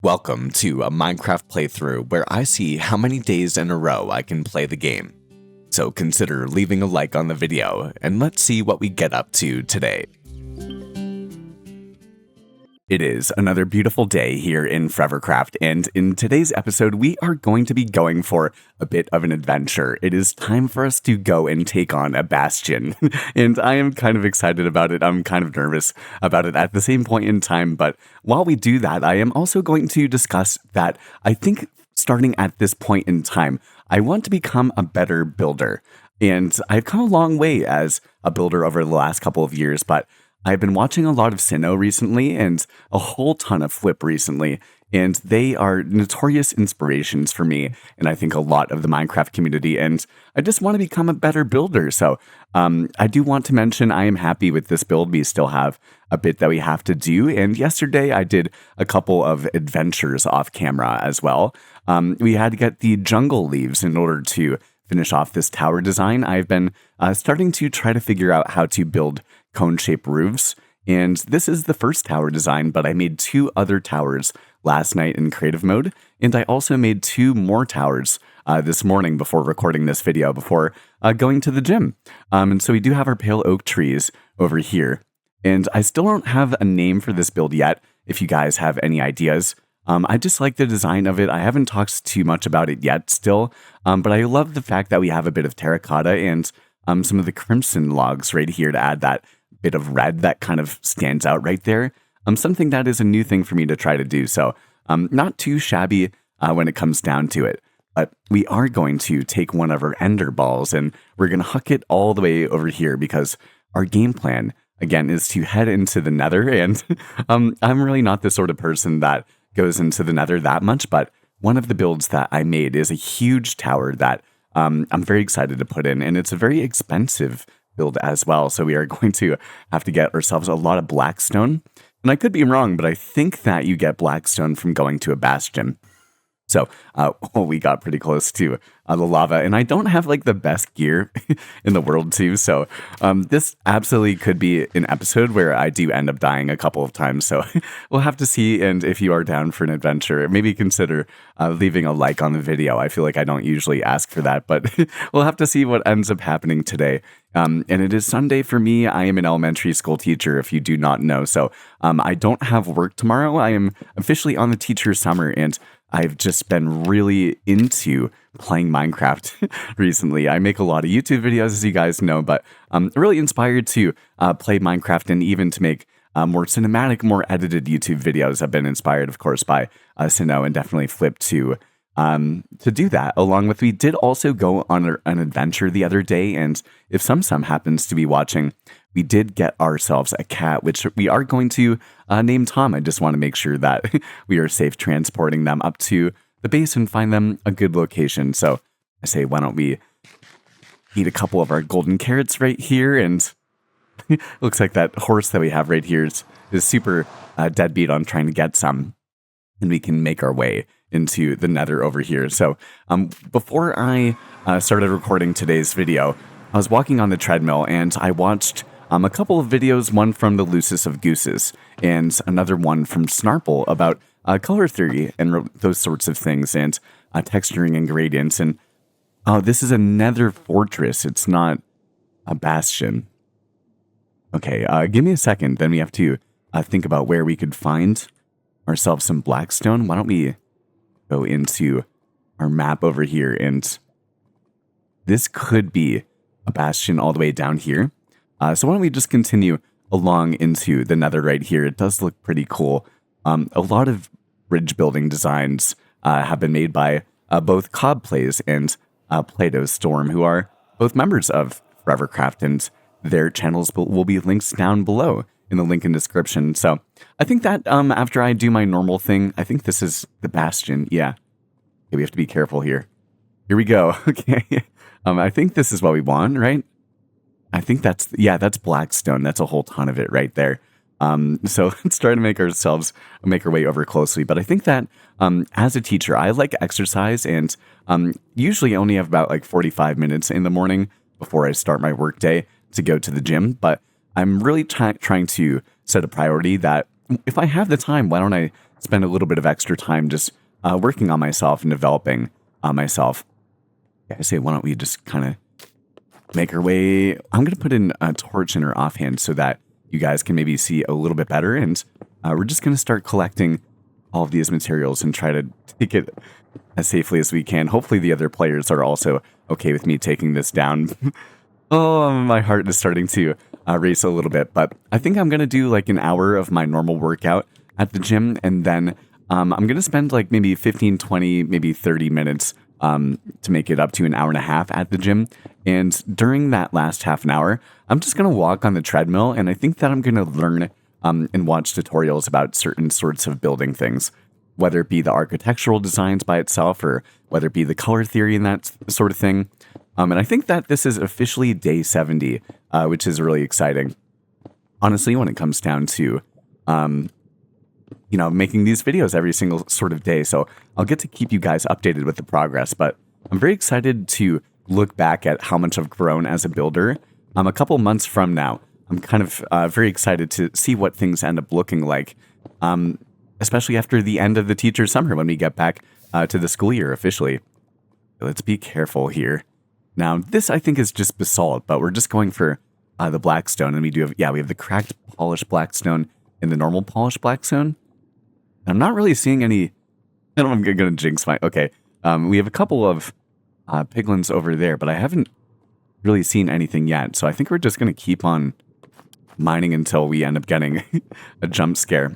Welcome to a Minecraft playthrough where I see how many days in a row I can play the game. So consider leaving a like on the video and let's see what we get up to today. It is another beautiful day here in Forevercraft, and in today's episode we are going to be going for a bit of an adventure. It is time for us to go and take on a bastion, and I am kind of excited about it. I'm kind of nervous about it at the same point in time, but while we do that, I am also going to discuss that I think starting at this point in time, I want to become a better builder. And I've come a long way as a builder over the last couple of years, but I've been watching a lot of Sinnoh recently and a whole ton of Flip recently, and they are notorious inspirations for me and I think a lot of the Minecraft community, and I just want to become a better builder. So I do want to mention I am happy with this build. We still have a bit that we have to do, and yesterday I did a couple of adventures off camera as well. We had to get the jungle leaves in order to finish off this tower design. I've been starting to try to figure out how to build cone-shaped roofs, and this is the first tower design, but I made two other towers last night in creative mode, and I also made two more towers this morning before recording this video, before going to the gym. And so we do have our pale oak trees over here, and I still don't have a name for this build yet. If you guys have any ideas, I just like the design of it. I haven't talked too much about it yet still, but I love the fact that we have a bit of terracotta and some of the crimson logs right here to add that bit of red that kind of stands out right there. Something that is a new thing for me to try to do. So not too shabby when it comes down to it. But we are going to take one of our ender balls and we're going to huck it all the way over here because our game plan, again, is to head into the nether. And I'm really not the sort of person that goes into the nether that much, but one of the builds that I made is a huge tower that I'm very excited to put in, and it's a very expensive build as well. So we are going to have to get ourselves a lot of blackstone. And I could be wrong, but I think that you get blackstone from going to a bastion. So we got pretty close to the lava, and I don't have like the best gear in the world too. So this absolutely could be an episode where I do end up dying a couple of times. So we'll have to see. And if you are down for an adventure, maybe consider leaving a like on the video. I feel like I don't usually ask for that, but we'll have to see what ends up happening today. And it is Sunday for me. I am an elementary school teacher, if you do not know. So I don't have work tomorrow. I am officially on the teacher summer, and I've just been really into playing Minecraft recently. I make a lot of YouTube videos, as you guys know, but I'm really inspired to play Minecraft and even to make more cinematic, more edited YouTube videos. I've been inspired, of course, by Sinnoh and definitely Flip to do that. Along with, we did also go on an adventure the other day, and if Sum happens to be watching, we did get ourselves a cat, which we are going to name Tom. I just want to make sure that we are safe transporting them up to the base and find them a good location. So I say, why don't we eat a couple of our golden carrots right here? And looks like that horse that we have right here is super deadbeat on trying to get some, and we can make our way into the nether over here. So before I started recording today's video, I was walking on the treadmill and I watched a couple of videos, one from the Lucis of Gooses and another one from Snarple about color theory and those sorts of things, and texturing and gradients. And this is a nether fortress. It's not a bastion. Okay, give me a second. Then we have to think about where we could find ourselves some blackstone. Why don't we go into our map over here, and this could be a bastion all the way down here. So why don't we just continue along into the nether right here. It does look pretty cool. A lot of bridge building designs have been made by both Cobplays and Play-Doh Storm, who are both members of Forevercraft, and their channels will be links down below in the link in description. So I think that after I do my normal thing, I think this is the bastion. Yeah. Okay, we have to be careful here. Here we go. Okay. I think this is what we want, right? I think that's blackstone. That's a whole ton of it right there. So let's try to make our way over closely. But I think that as a teacher, I like exercise, and usually only have about like 45 minutes in the morning before I start my workday to go to the gym. But I'm really trying to set a priority that if I have the time, why don't I spend a little bit of extra time just working on myself and developing myself. Yeah, I say, why don't we just kind of make our way? I'm going to put in a torch in our offhand so that you guys can maybe see a little bit better. And we're just going to start collecting all of these materials and try to take it as safely as we can. Hopefully the other players are also okay with me taking this down. Oh, my heart is starting to race a little bit, but I think I'm going to do like an hour of my normal workout at the gym, and then I'm going to spend like maybe 15, 20, maybe 30 minutes to make it up to an hour and a half at the gym. And during that last half an hour, I'm just going to walk on the treadmill, and I think that I'm going to learn and watch tutorials about certain sorts of building things, whether it be the architectural designs by itself or whether it be the color theory and that sort of thing. And I think that this is officially day 70, which is really exciting. Honestly, when it comes down to, making these videos every single sort of day. So I'll get to keep you guys updated with the progress, but I'm very excited to look back at how much I've grown as a builder. A couple months from now, I'm kind of very excited to see what things end up looking like, especially after the end of the teacher summer when we get back to the school year officially. Let's be careful here. Now, this I think is just basalt, but we're just going for the blackstone, and we have the cracked polished blackstone and the normal polished blackstone. And I'm not really seeing any. I don't know if I'm going to jinx my. Okay, we have a couple of piglins over there, but I haven't really seen anything yet. So I think we're just going to keep on mining until we end up getting a jump scare.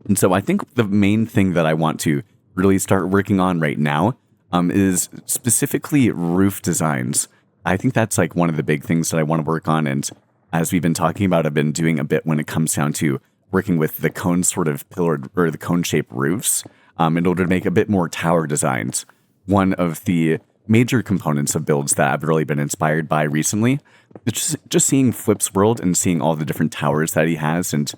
And so I think the main thing that I want to really start working on right now is specifically roof designs. I think that's like one of the big things that I want to work on. And as we've been talking about, I've been doing a bit when it comes down to working with the cone sort of pillared or the cone shaped roofs in order to make a bit more tower designs. One of the major components of builds that I've really been inspired by recently is just seeing Flip's world and seeing all the different towers that he has. And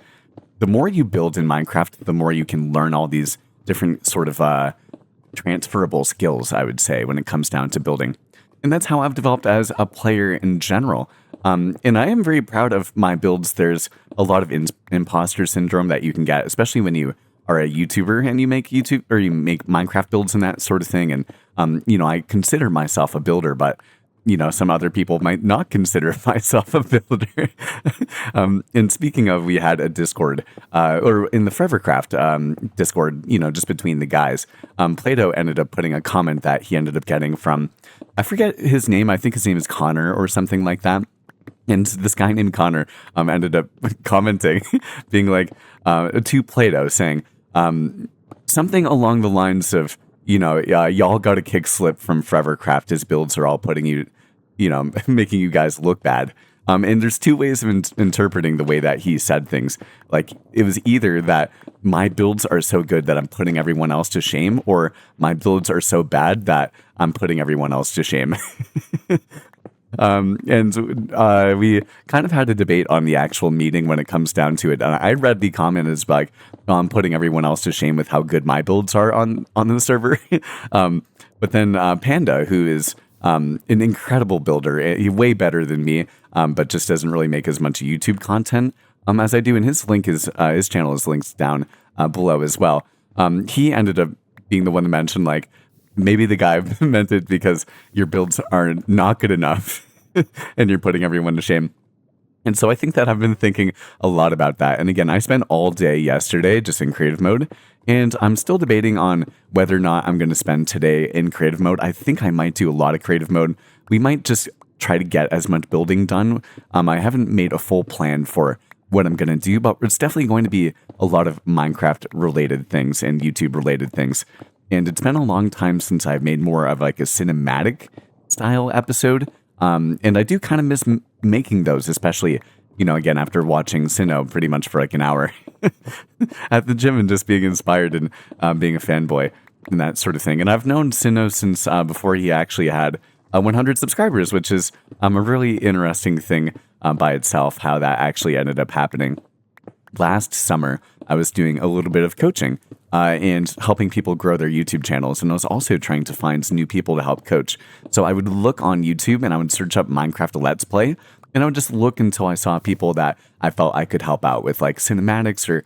the more you build in Minecraft, the more you can learn all these different sort of transferable skills, I would say, when it comes down to building. And that's how I've developed as a player in general. And I am very proud of my builds. There's a lot of imposter syndrome that you can get, especially when you are a YouTuber and you make Minecraft builds and that sort of thing. And, I consider myself a builder, but some other people might not consider myself a builder. And speaking of, we had a Discord, or in the Forevercraft Discord, just between the guys, Plato ended up putting a comment that he ended up getting from, I forget his name, I think his name is Connor or something like that. And this guy named Connor ended up commenting, being like, to Plato, saying something along the lines of, y'all got a kick slip from Forevercraft. His builds are all putting you, making you guys look bad. And there's two ways of interpreting the way that he said things. Like, it was either that my builds are so good that I'm putting everyone else to shame, or my builds are so bad that I'm putting everyone else to shame. And we kind of had a debate on the actual meeting when it comes down to it. I read the comment as like, I'm putting everyone else to shame with how good my builds are on the server. But then Panda, who is an incredible builder, he's way better than me, but just doesn't really make as much YouTube content as I do. And his channel is linked down below as well. He ended up being the one to mention, like, maybe the guy meant it because your builds are not good enough and you're putting everyone to shame. And so I think that I've been thinking a lot about that. And again, I spent all day yesterday just in creative mode, and I'm still debating on whether or not I'm going to spend today in creative mode. I think I might do a lot of creative mode. We might just try to get as much building done. I haven't made a full plan for what I'm going to do, but it's definitely going to be a lot of Minecraft related things and YouTube related things. And it's been a long time since I've made more of like a cinematic style episode. And I do kind of miss making those, especially, again, after watching Sinnoh pretty much for like an hour at the gym and just being inspired and being a fanboy and that sort of thing. And I've known Sinnoh since before he actually had 100 subscribers, which is a really interesting thing by itself, how that actually ended up happening. Last summer, I was doing a little bit of coaching and helping people grow their YouTube channels. And I was also trying to find new people to help coach. So I would look on YouTube and I would search up Minecraft Let's Play. And I would just look until I saw people that I felt I could help out with, like cinematics or,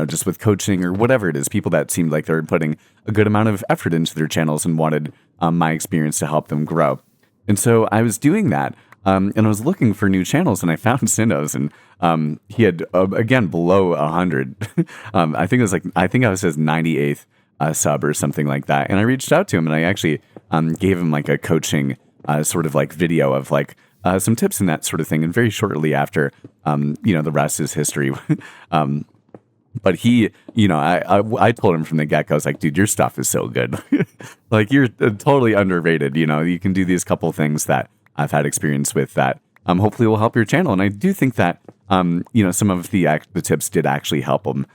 just with coaching or whatever it is, people that seemed like they were putting a good amount of effort into their channels and wanted my experience to help them grow. And so I was doing that. And I was looking for new channels, and I found Sinnoh's, and he had, again, below 100. I think I was his 98th sub or something like that. And I reached out to him, and I actually gave him like a coaching sort of like video of like some tips and that sort of thing. And very shortly after, the rest is history. But he, I told him from the get-go, I was like, dude, your stuff is so good. Like, you're totally underrated. You can do these couple things that I've had experience with that hopefully will help your channel. And I do think that, some of the tips did actually help him,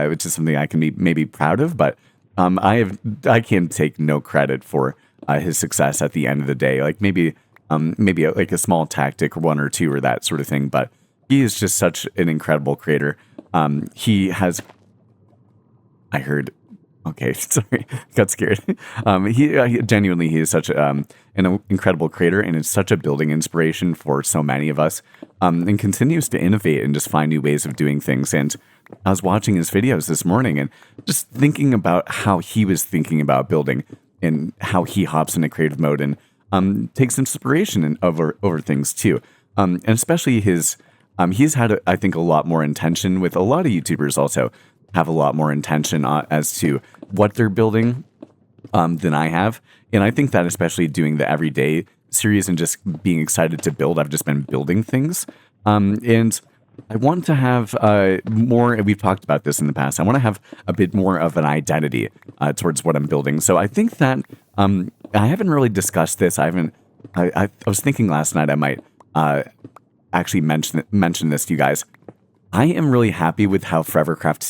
which is something I can be maybe proud of. But I can take no credit for his success at the end of the day. Like maybe like a small tactic, one or two or that sort of thing. But he is just such an incredible creator. He has, I heard, okay, sorry, got scared. He genuinely, he is such an incredible creator, and is such a building inspiration for so many of us, and continues to innovate and just find new ways of doing things. And I was watching his videos this morning and just thinking about how he was thinking about building and how he hops into creative mode and takes inspiration over things too. And especially he's had, I think, a lot more intention with a lot of YouTubers also have a lot more intention as to what they're building than I have. And I think that especially doing the everyday series and just being excited to build, I've just been building things. And I want to have more, we've talked about this in the past, I want to have a bit more of an identity towards what I'm building. So I think that I haven't really discussed this. I was thinking last night I might actually mention this to you guys. I am really happy with how Forevercraft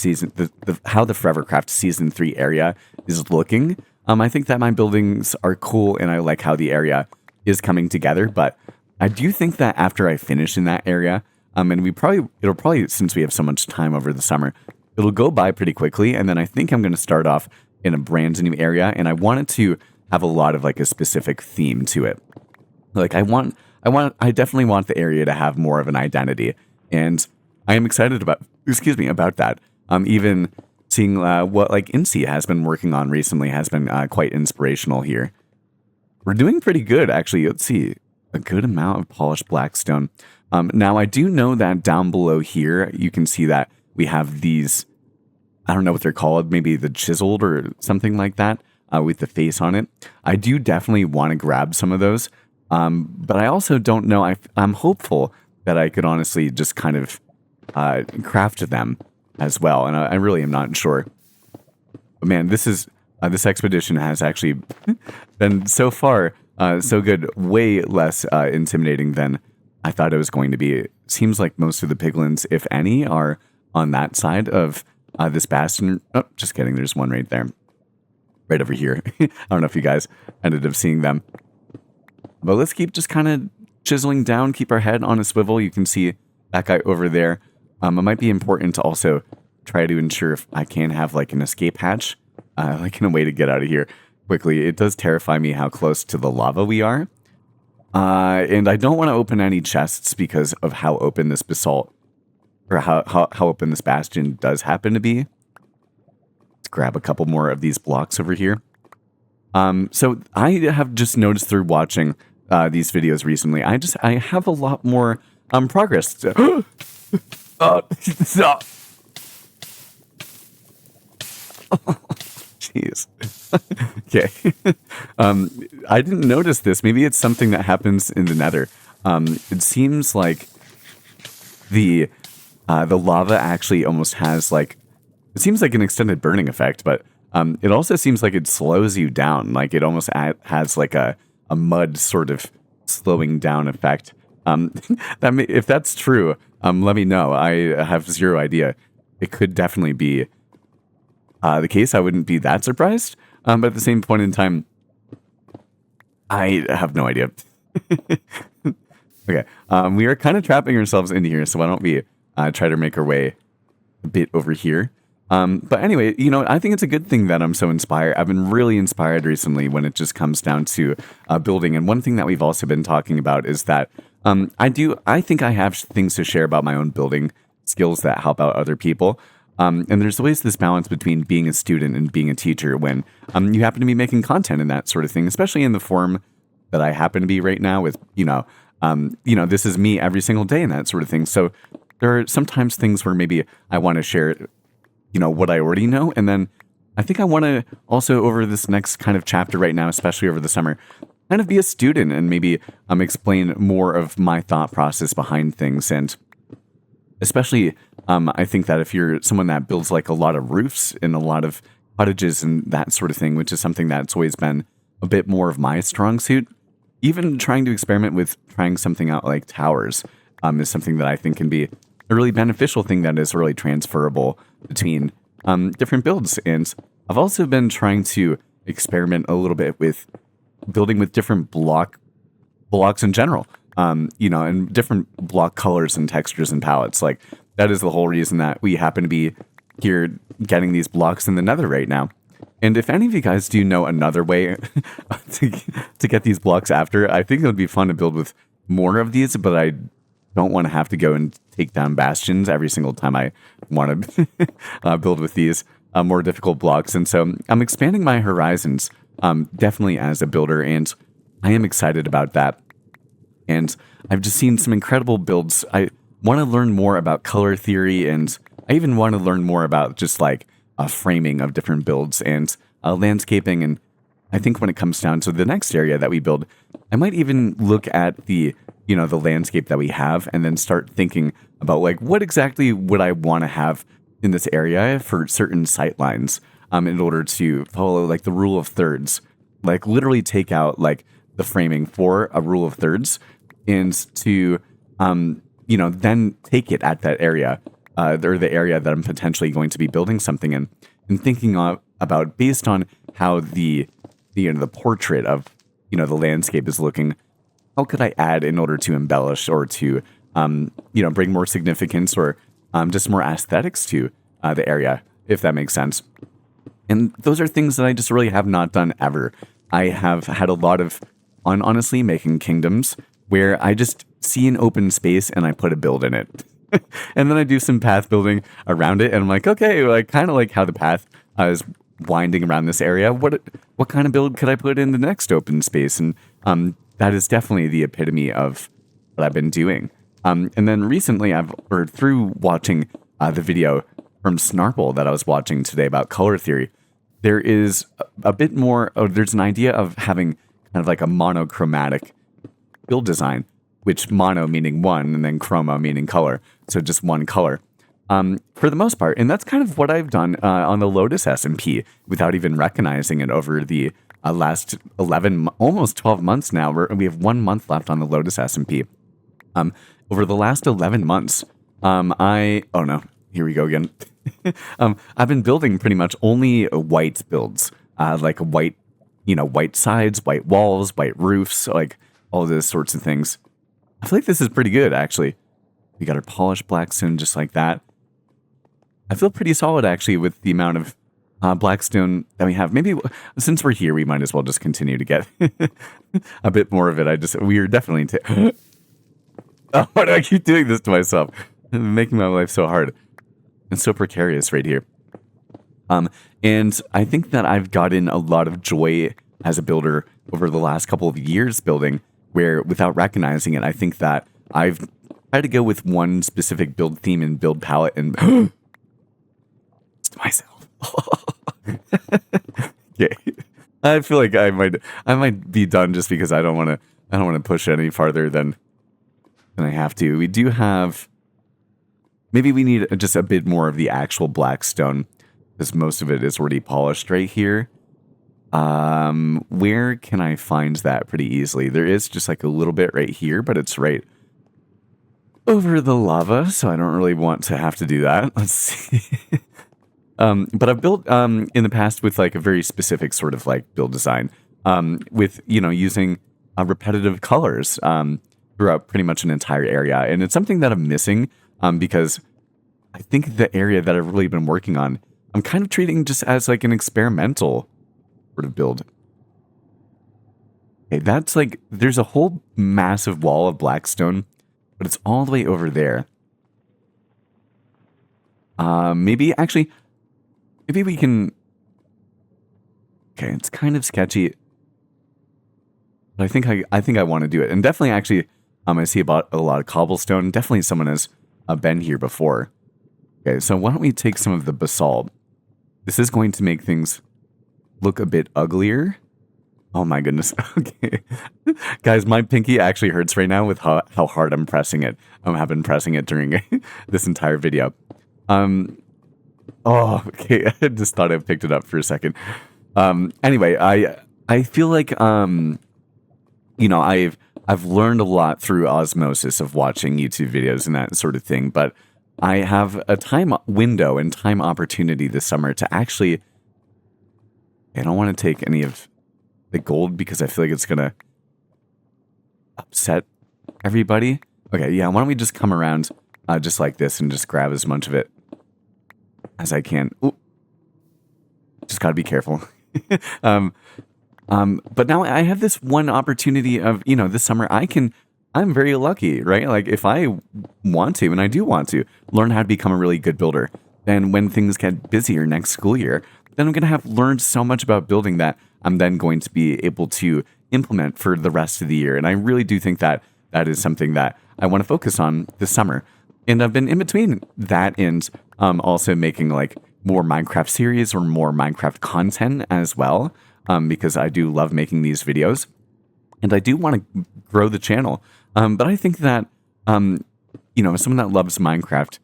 how the Forevercraft Season 3 area is looking. I think that my buildings are cool, and I like how the area is coming together. But I do think that after I finish in that area, and it'll probably, since we have so much time over the summer, it'll go by pretty quickly. And then I think I'm going to start off in a brand new area, and I want it to have a lot of like a specific theme to it. Like I definitely want the area to have more of an identity, and I am excited about that. Even seeing what like INSEE has been working on recently has been quite inspirational here. We're doing pretty good, actually. Let's see, a good amount of polished blackstone. Now, I do know that down below here, you can see that we have these, I don't know what they're called, maybe the chiseled or something like that, with the face on it. I do definitely want to grab some of those, but I also don't know. I'm hopeful that I could honestly just kind of craft them as well, and I really am not sure. But man, this expedition has actually been so far so good, way less intimidating than I thought it was going to be. It seems like most of the piglins, if any, are on that side of this bastion. Oh, just kidding. There's one right there. Right over here. I don't know if you guys ended up seeing them. But let's keep just kind of chiseling down, keep our head on a swivel. You can see that guy over there. It might be important to also try to ensure if I can have like an escape hatch, like in a way to get out of here quickly. It does terrify me how close to the lava we are. And I don't want to open any chests because of how open this basalt, or how open this bastion does happen to be. Let's grab a couple more of these blocks over here. So I have just noticed through watching these videos recently, I have a lot more progress. Stop. Jeez. Okay. I didn't notice this. Maybe it's something that happens in the Nether. It seems like the lava actually almost has like, it seems like an extended burning effect, but it also seems like it slows you down. Like it almost has like a mud sort of slowing down effect. If that's true, let me know. I have zero idea. It could definitely be the case. I wouldn't be that surprised. But at the same point in time, I have no idea. Okay. We are kind of trapping ourselves into here, so why don't we try to make our way a bit over here. But anyway, I think it's a good thing that I'm so inspired. I've been really inspired recently when it just comes down to building. And one thing that we've also been talking about is that I think I have things to share about my own building skills that help out other people. And there's always this balance between being a student and being a teacher when you happen to be making content and that sort of thing, especially in the form that I happen to be right now with, this is me every single day and that sort of thing. So there are sometimes things where maybe I want to share, what I already know. And then I think I want to also, over this next kind of chapter right now, especially over the summer, kind of be a student and maybe explain more of my thought process behind things. And especially, I think that if you're someone that builds like a lot of roofs and a lot of cottages and that sort of thing, which is something that's always been a bit more of my strong suit, even trying to experiment with trying something out like towers is something that I think can be a really beneficial thing that is really transferable between different builds. And I've also been trying to experiment a little bit with building with different blocks in general, and different block colors and textures and palettes. Like that is the whole reason that we happen to be here getting these blocks in the Nether right now. And if any of you guys do know another way to get these blocks after, I think it would be fun to build with more of these, but I don't want to have to go and take down bastions every single time I want to build with these more difficult blocks. And so I'm expanding my horizons definitely as a builder, and I am excited about that. And I've just seen some incredible builds. I want to learn more about color theory, and I even want to learn more about just like framing of different builds and landscaping. And I think when it comes down to the next area that we build, I might even look at the landscape that we have and then start thinking about like what exactly would I want to have in this area for certain sight lines in order to follow like the rule of thirds, like literally take out like the framing for a rule of thirds and to, then take it at that area or the area that I'm potentially going to be building something in, and thinking about based on how the portrait of, the landscape is looking, how could I add in order to embellish or to, bring more significance or just more aesthetics to the area, if that makes sense. And those are things that I just really have not done ever. I have had a lot of fun, honestly, making kingdoms where I just see an open space and I put a build in it. And then I do some path building around it, and I'm like, okay, like kind of like how the path is winding around this area. What kind of build could I put in the next open space? And that is definitely the epitome of what I've been doing. And then recently, through watching the video from Snarple that I was watching today about color theory, there is a bit more. There's an idea of having kind of like a monochromatic build design, which mono meaning one and then chroma meaning color. So just one color for the most part. And that's kind of what I've done on the Lotus SMP without even recognizing it over the last 11, almost 12 months now. We have 1 month left on the Lotus SMP. Over the last 11 months, oh no, here we go again. I've been building pretty much only white builds, like white sides, white walls, white roofs, like all those sorts of things. I feel like this is pretty good, actually. We got our polished blackstone just like that. I feel pretty solid, actually, with the amount of blackstone that we have. Maybe since we're here, we might as well just continue to get a bit more of it. We are definitely... Oh, why do I keep doing this to myself? Making my life so hard. It's so precarious right here. And I think that I've gotten a lot of joy as a builder over the last couple of years building, where without recognizing it, I think that I've tried to go with one specific build theme and build palette and to myself. Okay. I feel like I might be done just because I don't want to push it any farther than I have to. We do have, maybe we need just a bit more of the actual black stone, because most of it is already polished right here. Where can I find that pretty easily? There is just like a little bit right here, but it's right over the lava, so I don't really want to have to do that. Let's see. But I've built in the past with like a very specific sort of like build design, with using repetitive colors throughout pretty much an entire area, and it's something that I'm missing because I think the area that I've really been working on, I'm kind of treating just as like an experimental sort of build. Okay, that's like, there's a whole massive wall of blackstone, but it's all the way over there. Maybe we can, okay, it's kind of sketchy, but I think I want to do it. And definitely actually, I see about a lot of cobblestone. Definitely someone has been here before. Okay, so why don't we take some of the basalt? This is going to make things look a bit uglier. Oh my goodness. Okay. Guys, my pinky actually hurts right now with how hard I'm pressing it. I've been pressing it during this entire video. Oh, okay. I just thought I picked it up for a second. Anyway, I feel like I've learned a lot through osmosis of watching YouTube videos and that sort of thing, but I have a time window and time opportunity this summer to actually, I don't want to take any of the gold because I feel like it's going to upset everybody. Okay, yeah, why don't we just come around just like this and just grab as much of it as I can. Ooh. Just got to be careful. But now I have this one opportunity of, this summer I'm very lucky, right? Like if I want to, and I do want to, learn how to become a really good builder, then when things get busier next school year, then I'm going to have learned so much about building that I'm then going to be able to implement for the rest of the year. And I really do think that that is something that I want to focus on this summer. And I've been in between that and also making like more Minecraft series or more Minecraft content as well, because I do love making these videos. And I do want to grow the channel. But I think that, someone that loves Minecraft,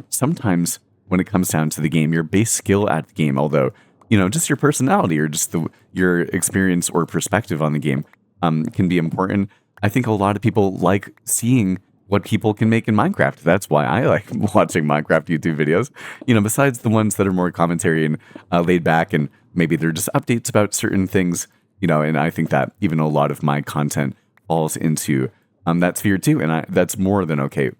sometimes when it comes down to the game, your base skill at the game, although, just your personality or just your experience or perspective on the game can be important. I think a lot of people like seeing what people can make in Minecraft. That's why I like watching Minecraft YouTube videos, besides the ones that are more commentary and laid back and maybe they're just updates about certain things, and I think that even a lot of my content falls into that sphere too. And that's more than okay,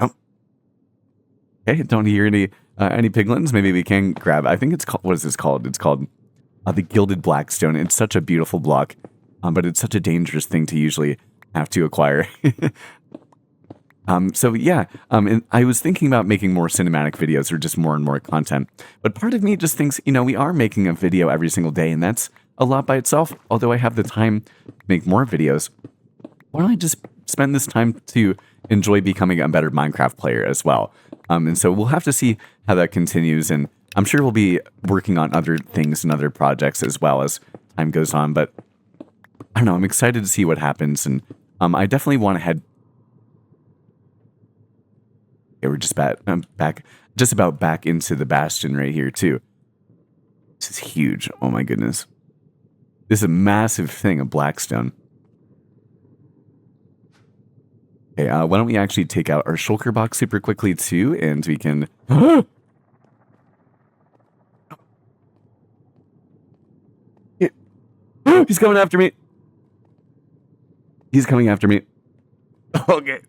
Oh, okay, don't hear any piglins. Maybe we can grab, I think it's called, what is this called? It's called the Gilded Blackstone. It's such a beautiful block, but it's such a dangerous thing to usually have to acquire. So yeah, and I was thinking about making more cinematic videos or just more and more content. But part of me just thinks, we are making a video every single day, and that's a lot by itself. Although I have the time to make more videos, why don't I just spend this time to enjoy becoming a better Minecraft player as well? And so we'll have to see how that continues, and I'm sure we'll be working on other things and other projects as well as time goes on. But I don't know, I'm excited to see what happens, and I definitely want to head. Yeah, we're just about back into the bastion right here too. This is huge. Oh my goodness. This is a massive thing of blackstone. Okay, why don't we actually take out our shulker box super quickly too, and we can. He's coming after me. He's coming after me. Okay.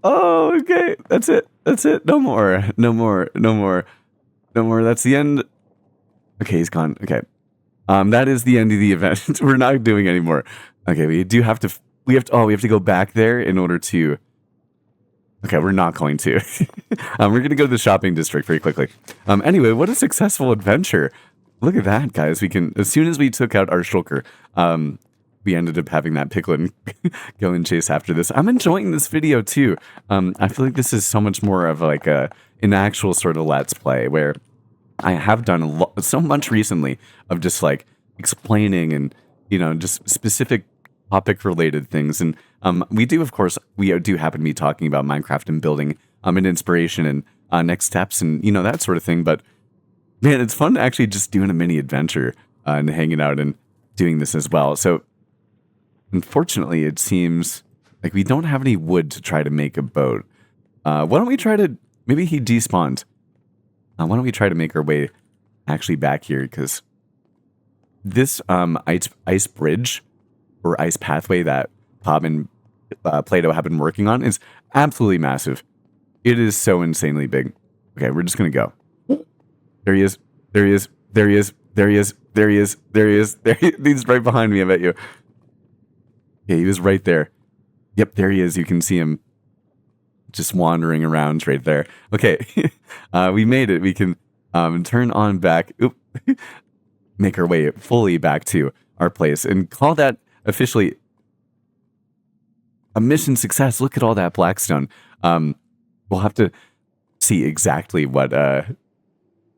Oh, okay. That's it. That's it. No more. No more. No more. No more. That's the end. Okay, he's gone. Okay. That is the end of the event. We're not doing any more. Okay, we have to go back there in order to. Okay, we're not going to. We're going to go to the shopping district very quickly. Anyway, what a successful adventure. Look at that, guys. We can, as soon as we took out our shulker, we ended up having that piglin go and chase after this. I'm enjoying this video too. I feel like this is so much more of like an actual sort of let's play where I have done so much recently of just like explaining and, just specific topic related things. And we do happen to be talking about Minecraft and building and inspiration and next steps and, that sort of thing. But man, it's fun actually just doing a mini adventure and hanging out and doing this as well. So unfortunately, it seems like we don't have any wood to try to make a boat. Why don't we try to, maybe he despawned. Why don't we try to make our way actually back here? Because this ice bridge or ice pathway that Bob and Play-Doh have been working on is absolutely massive. It is so insanely big. Okay, we're just going to go. There he is. There he is. There he is. There he is. There he is. There he is. He's right behind me, I bet you. Yeah, he was right there. Yep, there he is. You can see him just wandering around right there. Okay, we made it. We can turn on back. Oop. Make our way fully back to our place and call that officially a mission success. Look at all that Blackstone. We'll have to see exactly what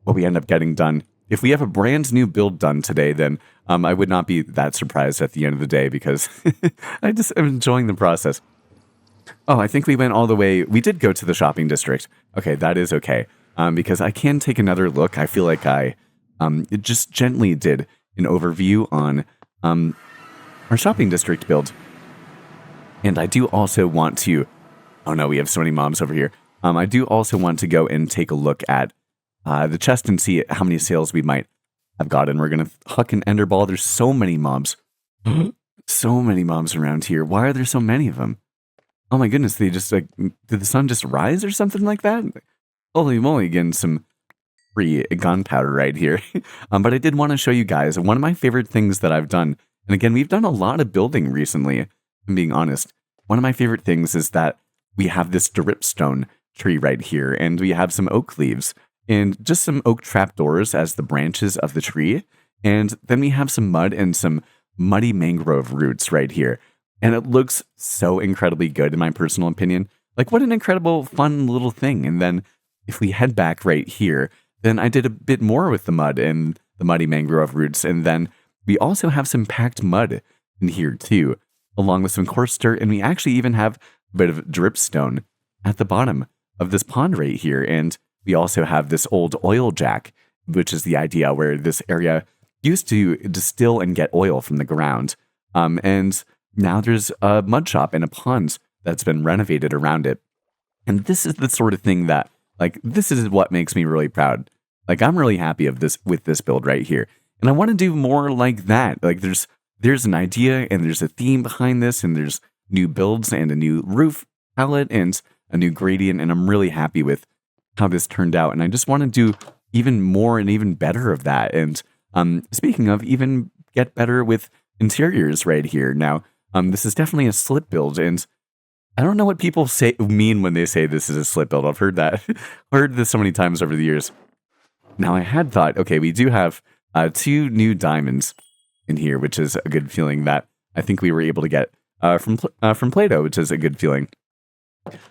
we end up getting done. If we have a brand new build done today, then I would not be that surprised at the end of the day because I just am enjoying the process. Oh, I think we went all the way. We did go to the shopping district. Okay, that is okay. Because I can take another look. I feel like I just gently did an overview on our shopping district build. And I do also want to... Oh no, we have so many mobs over here. I do also want to go and take a look at the chest and see how many sales we might have gotten. We're going to huck an ender ball. There's so many mobs. So many mobs around here. Why are there so many of them? Oh my goodness, they just like... Did the sun just rise or something like that? Holy moly, getting some free gunpowder right here. But I did want to show you guys one of my favorite things that I've done. And again, we've done a lot of building recently, if I'm being honest. One of my favorite things is that we have this dripstone tree right here, and we have some oak leaves, and just some oak trapdoors as the branches of the tree. And then we have some mud and some muddy mangrove roots right here. And it looks so incredibly good, in my personal opinion. Like, what an incredible, fun little thing. And then if we head back right here, then I did a bit more with the mud and the muddy mangrove roots. And then we also have some packed mud in here too, along with some coarse dirt. And we actually even have a bit of dripstone at the bottom of this pond right here. And we also have this old oil jack, which is the idea where this area used to distill and get oil from the ground. And now there's a mud shop and a pond that's been renovated around it. And this is the sort of thing that, like, this is what makes me really proud. Like, I'm really happy with this build right here. And I want to do more like that. Like, there's an idea and there's a theme behind this, and there's new builds and a new roof palette and a new gradient. And I'm really happy with how this turned out. And I just want to do even more and even better of that. And speaking of, even get better with interiors right here. Now, this is definitely a slip build, and I don't know what people mean when they say this is a slip build. I've heard this so many times over the years. Now, I had thought, okay, we do have 2 new diamonds in here, which is a good feeling that I think we were able to get from Play-Doh, which is a good feeling.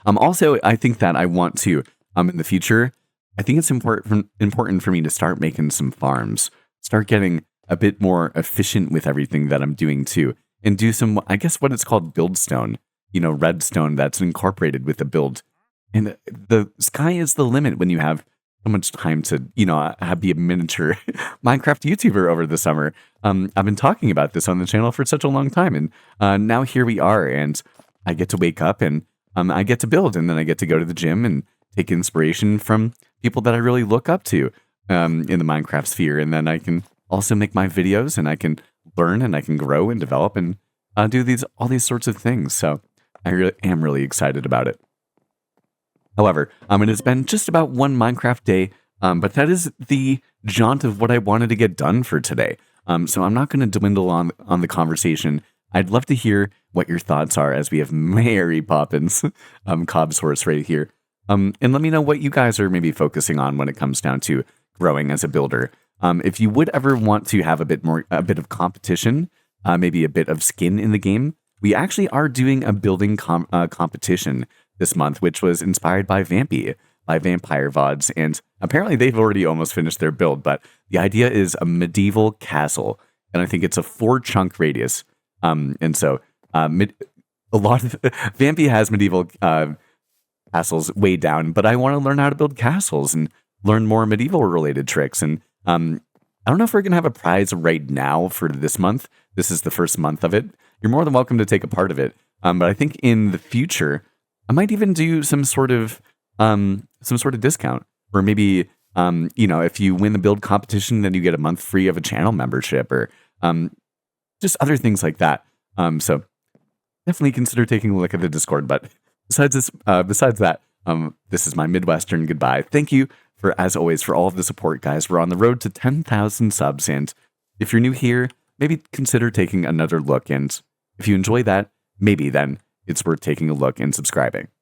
Also, I think that I want to, in the future, I think it's important for me to start making some farms, start getting a bit more efficient with everything that I'm doing too. And do some, I guess, what it's called buildstone, redstone that's incorporated with the build. And the sky is the limit when you have so much time to, be a miniature Minecraft YouTuber over the summer. I've been talking about this on the channel for such a long time. And now here we are, and I get to wake up and I get to build, and then I get to go to the gym and take inspiration from people that I really look up to in the Minecraft sphere. And then I can also make my videos, and I can learn, and I can grow and develop and do all these sorts of things. So I am really excited about it. However, it has been just about one Minecraft day, but that is the jaunt of what I wanted to get done for today. So I'm not going to dwindle on the conversation. I'd love to hear what your thoughts are as we have Mary Poppins, Cobb's horse right here. And let me know what you guys are maybe focusing on when it comes down to growing as a builder. If you would ever want to have a bit of competition, maybe a bit of skin in the game, we actually are doing a building competition this month, which was inspired by Vampy, by Vampire VODs, and apparently they've already almost finished their build, but the idea is a medieval castle, and I think it's a 4-chunk radius. And so a lot of Vampy has medieval castles way down, but I want to learn how to build castles and learn more medieval related tricks. And I don't know if we're going to have a prize right now for this month. This is the first month of it. You're more than welcome to take a part of it. But I think in the future, I might even do some sort of discount, or maybe, if you win the build competition, then you get a month free of a channel membership, or just other things like that. So definitely consider taking a look at the Discord. But besides that, This is my Midwestern goodbye. Thank you as always, for all of the support, guys. We're on the road to 10,000 subs, and if you're new here, maybe consider taking another look, and if you enjoy that, maybe then it's worth taking a look and subscribing.